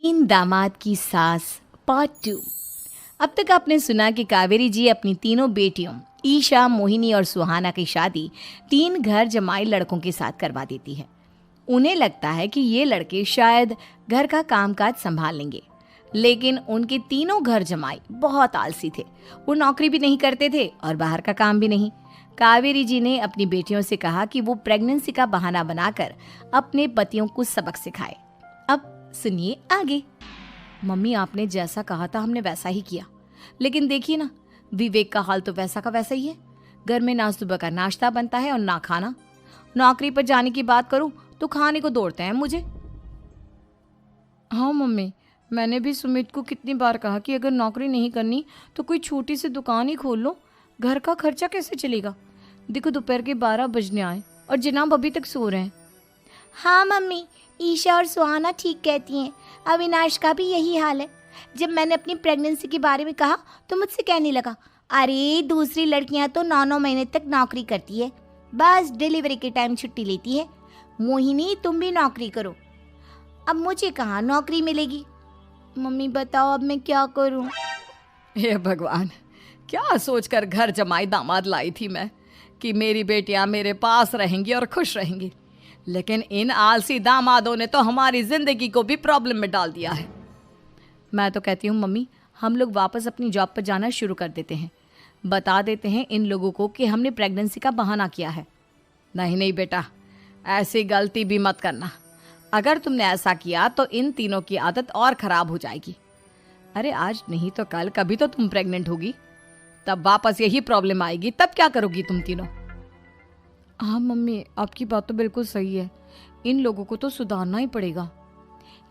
तीन दामाद की सास पार्ट 2। अब तक आपने सुना कि कावेरी जी अपनी तीनों बेटियों ईशा, मोहिनी और सुहाना की शादी तीन घर जमाई लड़कों के साथ करवा देती है। उन्हें लगता है कि ये लड़के शायद घर का कामकाज संभाल लेंगे, लेकिन उनके तीनों घर जमाई बहुत आलसी थे। वो नौकरी भी नहीं करते थे और बाहर का काम भी नहीं। कावेरी जी ने अपनी बेटियों से कहा कि वो प्रेगनेंसी का बहाना बनाकर अपने पतियों को सबक सिखाए। अब सुनिए आगे। मम्मी, आपने जैसा कहा था हमने वैसा ही किया, लेकिन देखिए ना, विवेक का हाल तो वैसा का वैसा ही है। घर में ना सुबह का नाश्ता बनता है और ना खाना। नौकरी पर जाने की बात करूं तो खाने को दौड़ते हैं मुझे। हाँ मम्मी, मैंने भी सुमित को कितनी बार कहा कि अगर नौकरी नहीं करनी तो कोई छोटी सी दुकान ही खोल लो। घर का खर्चा कैसे चलेगा? देखो, दोपहर के 12 बजने आए और जनाब अभी तक सो रहे हैं। हाँ मम्मी, ईशा और सुहाना ठीक कहती हैं। अविनाश का भी यही हाल है। जब मैंने अपनी प्रेगनेंसी के बारे में कहा तो मुझसे कहने लगा, अरे दूसरी लड़कियां तो 9-9 महीने तक नौकरी करती है, बस डिलीवरी के टाइम छुट्टी लेती है। मोहिनी, तुम भी नौकरी करो। अब मुझे कहाँ नौकरी मिलेगी? मम्मी बताओ, अब मैं क्या करूँ? हे भगवान, क्या सोचकर घर जमाई दामाद लाई थी मैं कि मेरी बेटियां मेरे पास रहेंगी और खुश रहेंगी, लेकिन इन आलसी दामादों ने तो हमारी जिंदगी को भी प्रॉब्लम में डाल दिया है। मैं तो कहती हूँ मम्मी, हम लोग वापस अपनी जॉब पर जाना शुरू कर देते हैं। बता देते हैं इन लोगों को कि हमने प्रेगनेंसी का बहाना किया है। नहीं नहीं बेटा, ऐसी गलती भी मत करना। अगर तुमने ऐसा किया तो इन तीनों की आदत और ख़राब हो जाएगी। अरे आज नहीं तो कल कभी तो तुम प्रेग्नेंट होगी, तब वापस यही प्रॉब्लम आएगी। तब क्या करोगी तुम तीनों? हाँ मम्मी, आपकी बात तो बिल्कुल सही है। इन लोगों को तो सुधारना ही पड़ेगा।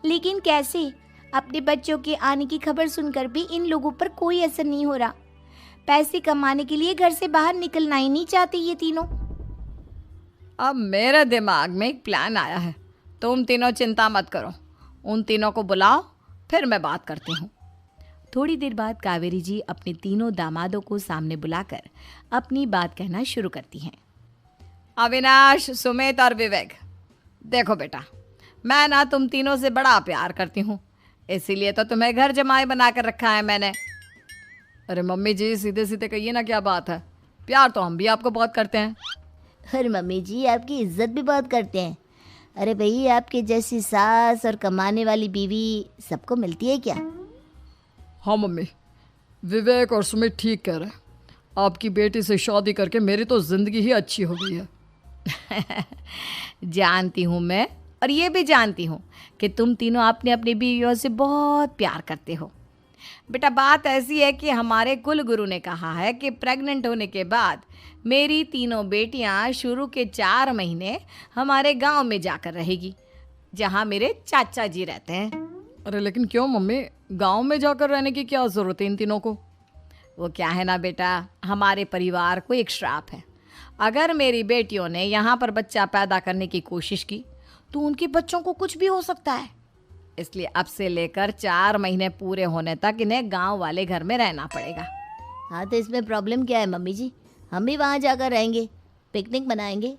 लेकिन कैसे? अपने बच्चों के आने की खबर सुनकर भी इन लोगों पर कोई असर नहीं हो रहा। पैसे कमाने के लिए घर से बाहर निकलना ही नहीं चाहते ये तीनों। अब मेरे दिमाग में एक प्लान आया है। तुम तीनों चिंता मत करो, उन तीनों को बुलाओ, फिर मैं बात करती हूँ। थोड़ी देर बाद कावेरी जी अपने तीनों दामादों को सामने बुलाकर अपनी बात कहना शुरू करती हैं। अविनाश, सुमित और विवेक, देखो बेटा, मैं ना तुम तीनों से बड़ा प्यार करती हूँ, इसीलिए तो तुम्हें घर जमाई बना कर रखा है मैंने। अरे मम्मी जी, सीधे सीधे कहिए ना, क्या बात है? प्यार तो हम भी आपको बहुत करते हैं। अरे मम्मी जी, आपकी इज्जत भी बहुत करते हैं। अरे भाई, आपके जैसी सास और कमाने वाली बीवी सबको मिलती है क्या? हाँ मम्मी, विवेक और सुमित ठीक कह रहे हैं। आपकी बेटी से शादी करके मेरी तो ज़िंदगी ही अच्छी हो गई है। जानती हूँ मैं, और ये भी जानती हूँ कि तुम तीनों अपने अपनी बीवियों से बहुत प्यार करते हो। बेटा, बात ऐसी है कि हमारे कुल गुरु ने कहा है कि प्रेग्नेंट होने के बाद मेरी तीनों बेटियां शुरू के 4 महीने हमारे गांव में जाकर रहेगी, जहां मेरे चाचा जी रहते हैं। अरे लेकिन क्यों मम्मी, गांव में जाकर रहने की क्या ज़रूरत है इन तीनों को? वो क्या है ना बेटा, हमारे परिवार को एक श्राप है। अगर मेरी बेटियों ने यहाँ पर बच्चा पैदा करने की कोशिश की तो उनके बच्चों को कुछ भी हो सकता है। इसलिए अब से लेकर 4 महीने पूरे होने तक इन्हें गांव वाले घर में रहना पड़ेगा। हाँ, तो इसमें प्रॉब्लम क्या है मम्मी जी? हम भी वहाँ जाकर रहेंगे, पिकनिक मनाएंगे।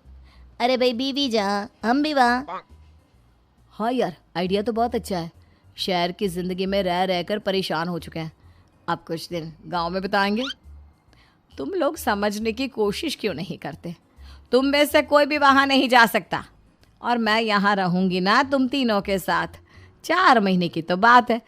अरे भाई, बीवी जहाँ हम भी वहाँ। हाँ यार, आइडिया तो बहुत अच्छा है। शहर की ज़िंदगी में रह रहकर परेशान हो चुके हैं, अब कुछ दिन गांव में बिताएंगे। तुम लोग समझने की कोशिश क्यों नहीं करते? तुम में से कोई भी वहाँ नहीं जा सकता, और मैं यहाँ रहूँगी ना तुम तीनों के साथ। 4 महीने की तो बात है,